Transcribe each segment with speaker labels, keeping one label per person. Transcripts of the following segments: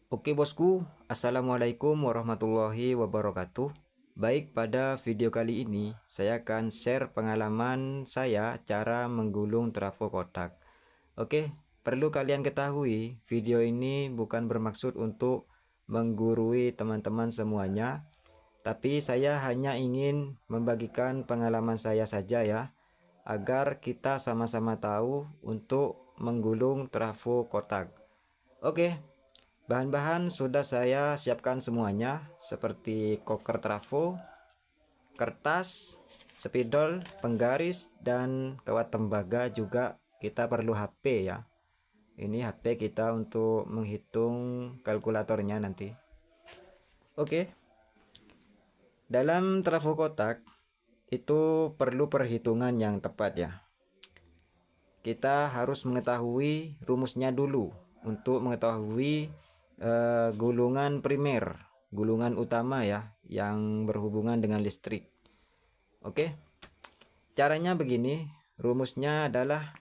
Speaker 1: Oke bosku, assalamualaikum warahmatullahi wabarakatuh. Baik, pada video kali ini saya akan share pengalaman saya cara menggulung trafo kotak. Oke, perlu kalian ketahui, video ini bukan bermaksud untuk menggurui teman-teman semuanya, tapi saya hanya ingin membagikan pengalaman saya saja ya, agar kita sama-sama tahu untuk menggulung trafo kotak. Oke, bahan-bahan sudah saya siapkan semuanya, seperti koker trafo, kertas, spidol, penggaris, dan kawat tembaga. Juga kita perlu HP ya. Ini HP kita untuk menghitung kalkulatornya nanti. Oke, dalam trafo kotak itu perlu perhitungan yang tepat ya. Kita harus mengetahui rumusnya dulu untuk mengetahui gulungan primer, gulungan utama ya, yang berhubungan dengan listrik. Oke, caranya begini, rumusnya adalah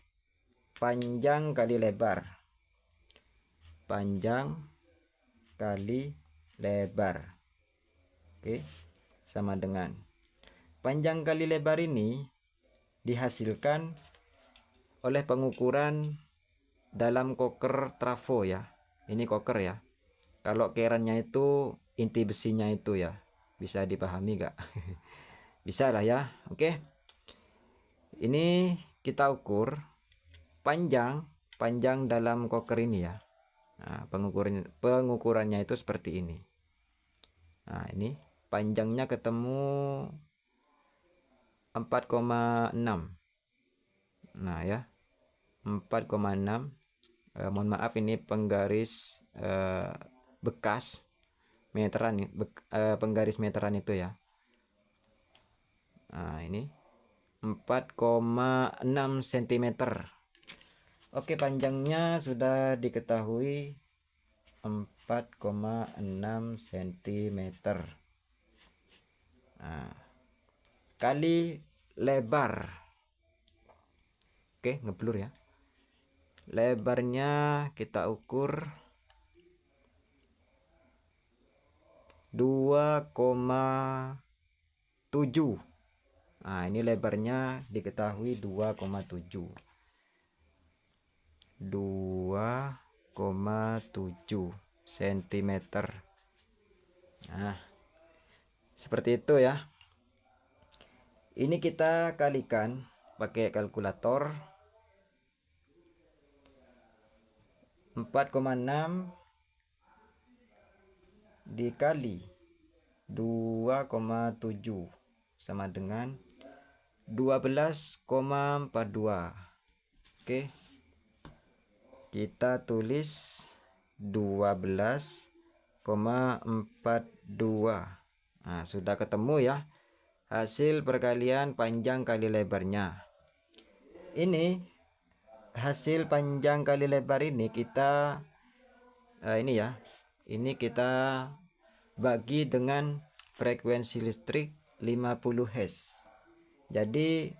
Speaker 1: panjang kali lebar, panjang kali lebar. Oke, sama dengan panjang kali lebar ini dihasilkan oleh pengukuran dalam koker trafo ya. Ini koker ya. Kalau kerannya itu inti besinya itu ya. Bisa dipahami gak? Bisa lah ya. Oke. Ini kita ukur panjang dalam koker ini ya. Nah, pengukurannya itu seperti ini. Nah, ini panjangnya ketemu 4,6. Nah, ya. 4,6. Mohon maaf, ini penggaris bekas meteran, penggaris meteran itu ya. Nah, ini 4,6 cm. Oke, panjangnya sudah diketahui 4,6 cm. Nah, kali lebar. Oke, ngeblur ya. Lebarnya kita ukur 2,7. Nah, ini lebarnya diketahui 2,7. 2,7 cm. Nah, seperti itu ya. Ini kita kalikan pakai kalkulator. 4,6 dikali 2,7 sama dengan 12,42. Oke, kita tulis 12,42. Nah, sudah ketemu ya hasil perkalian panjang kali lebarnya. Ini hasil panjang kali lebar ini kita ini ya, ini kita bagi dengan frekuensi listrik 50 Hz. Jadi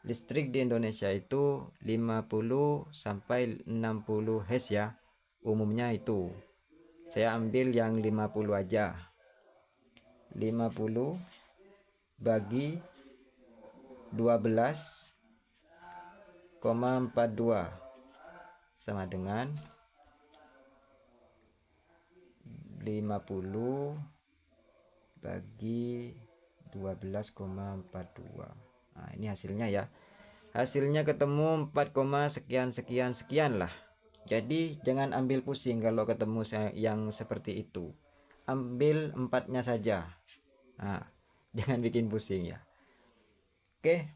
Speaker 1: listrik di Indonesia itu 50 sampai 60 Hz ya, umumnya itu. Saya ambil yang 50 aja. 50 bagi 12,42 sama dengan 50 bagi 12,42. Nah, ini hasilnya ya. Hasilnya ketemu 4, sekian sekian sekian lah. Jadi jangan ambil pusing kalau ketemu yang seperti itu. Ambil 4-nya saja. Nah, jangan bikin pusing ya. Oke,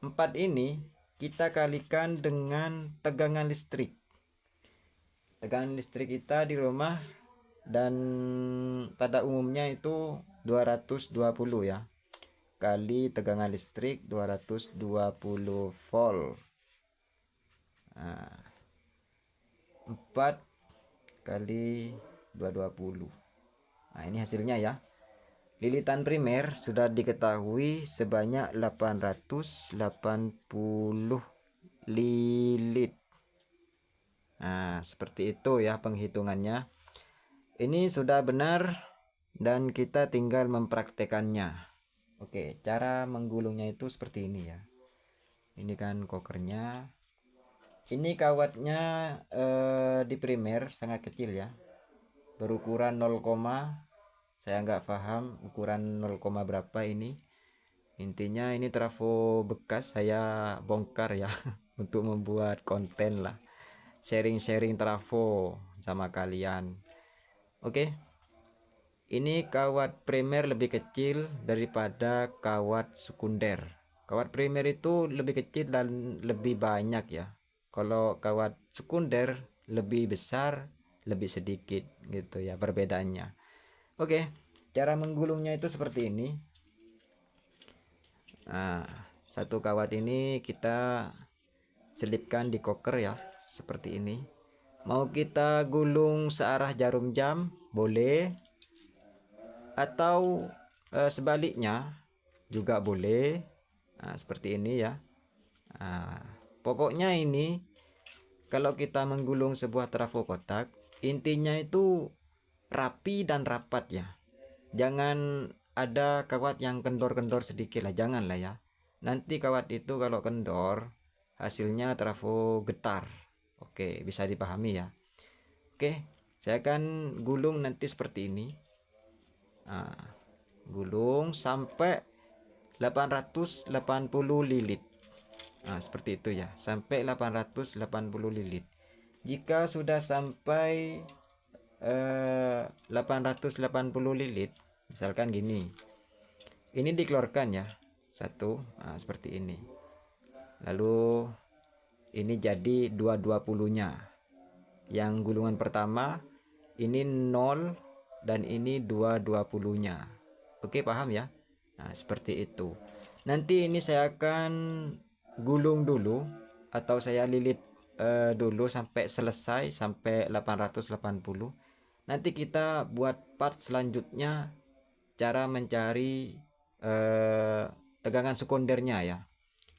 Speaker 1: 4 ini kita kalikan dengan tegangan listrik. Tegangan listrik kita di rumah dan pada umumnya itu 220 ya, kali tegangan listrik 220 volt. Nah, 4 kali 220. Nah, ini hasilnya ya. Lilitan primer sudah diketahui sebanyak 880 lilit. Nah, seperti itu ya penghitungannya. Ini sudah benar dan kita tinggal mempraktekannya. Oke, cara menggulungnya itu seperti ini ya. Ini kan kokernya. Ini kawatnya di primer sangat kecil ya. Berukuran 0, saya nggak paham ukuran 0, berapa ini. Intinya ini trafo bekas saya bongkar ya untuk membuat konten lah. Sharing-sharing trafo sama kalian. Oke. Ini kawat primer lebih kecil daripada kawat sekunder. Kawat primer itu lebih kecil dan lebih banyak ya. Kalau kawat sekunder lebih besar, lebih sedikit gitu ya perbedaannya. Oke, cara menggulungnya itu seperti ini. Nah, satu kawat ini kita selipkan di koker ya, seperti ini. Mau kita gulung searah jarum jam, boleh. Atau sebaliknya juga boleh. Nah, seperti ini ya. Nah, pokoknya ini kalau kita menggulung sebuah trafo kotak, intinya itu rapi dan rapat ya. Jangan ada kawat yang kendor-kendor sedikit lah, jangan lah ya. Nanti kawat itu kalau kendor hasilnya trafo getar. Oke, bisa dipahami ya. Oke, saya akan gulung nanti seperti ini. Nah, gulung sampai 880 lilit. Nah, seperti itu ya, sampai 880 lilit. Jika sudah sampai 880 lilit, misalkan gini, ini dikeluarkan ya, satu, nah, seperti ini. Lalu ini jadi 220-nya. Yang gulungan pertama ini 0 dan ini 220-nya. Oke, paham ya? Nah, seperti itu. Nanti ini saya akan gulung dulu atau saya lilit dulu sampai selesai sampai 880. Nanti kita buat part selanjutnya cara mencari tegangan sekundernya ya.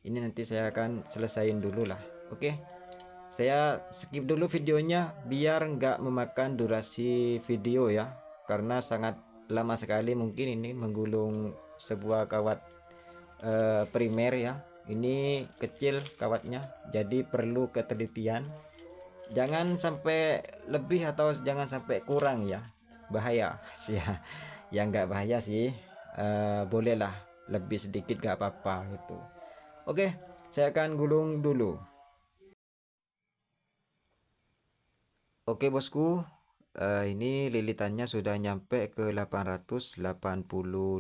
Speaker 1: Ini nanti saya akan selesaiin dulu lah. Oke. Saya skip dulu videonya biar nggak memakan durasi video ya, karena sangat lama sekali mungkin ini menggulung sebuah kawat primer ya. Ini kecil kawatnya, jadi perlu ketelitian. Jangan sampai lebih atau jangan sampai kurang ya, bahaya sih ya. Yang nggak bahaya sih, bolehlah lebih sedikit gak apa-apa gitu. Oke, saya akan gulung dulu. Oke bosku, ini lilitannya sudah nyampe ke 880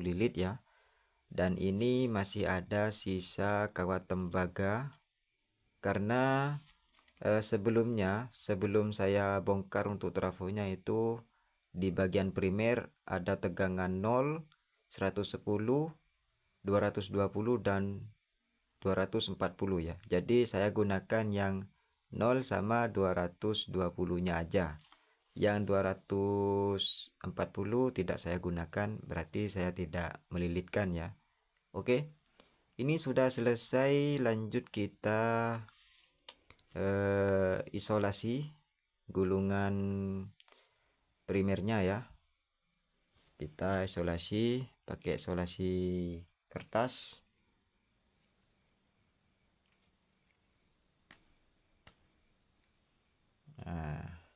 Speaker 1: lilit ya. Dan ini masih ada sisa kawat tembaga karena sebelum saya bongkar untuk trafonya itu di bagian primer ada tegangan 0, 110, 220 dan 240 ya. Jadi saya gunakan yang 0 sama 220-nya aja. Yang 240 tidak saya gunakan, berarti saya tidak melilitkan ya. Oke. Ini sudah selesai, lanjut kita isolasi gulungan primernya ya. Kita isolasi pakai isolasi kertas. Nah,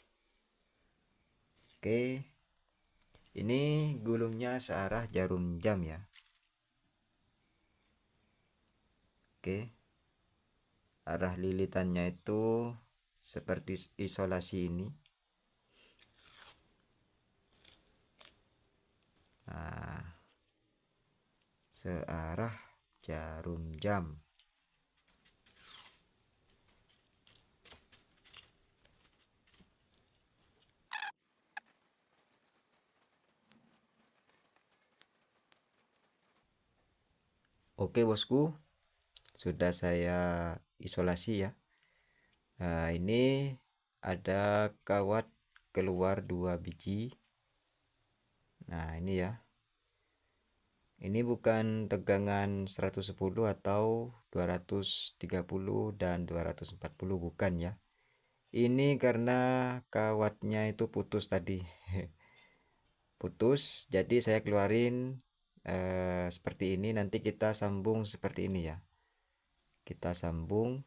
Speaker 1: oke, ini gulungnya searah jarum jam ya. Oke, arah lilitannya itu seperti isolasi ini. Nah, searah jarum jam. Oke bosku, sudah saya isolasi ya. Nah, ini ada kawat keluar 2 biji. Nah, ini ya. Ini bukan tegangan 110 atau 230 dan 240, bukan ya. Ini karena kawatnya itu putus tadi. putus, jadi saya keluarin seperti ini. Nanti kita sambung seperti ini ya, kita sambung.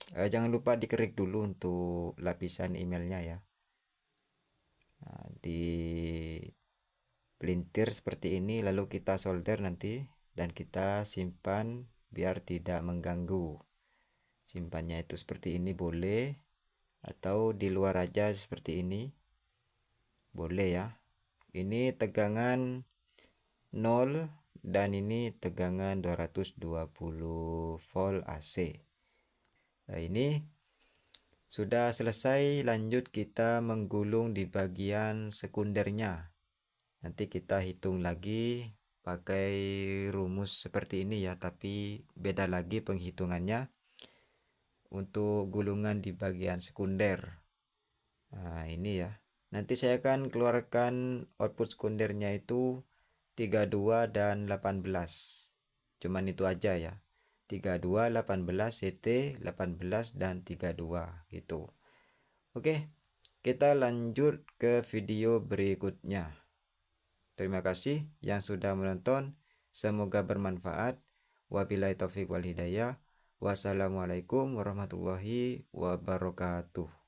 Speaker 1: Jangan lupa dikerik dulu untuk lapisan emailnya ya. Nah, di pelintir seperti ini, lalu kita solder nanti, dan kita simpan biar tidak mengganggu. Simpannya itu seperti ini boleh, atau di luar aja seperti ini boleh ya. Ini tegangan 0 dan ini tegangan 220 volt AC. Nah, ini sudah selesai. Lanjut kita menggulung di bagian sekundernya. Nanti kita hitung lagi pakai rumus seperti ini ya, tapi beda lagi penghitungannya untuk gulungan di bagian sekunder. Nah, ini ya. Nanti saya akan keluarkan output sekundernya itu 32 dan 18. Cuman itu aja ya. 32, 18, CT, 18 dan 32 gitu. Oke, kita lanjut ke video berikutnya. Terima kasih yang sudah menonton. Semoga bermanfaat. Wabillahi taufik wal hidayah. Wassalamualaikum warahmatullahi wabarakatuh.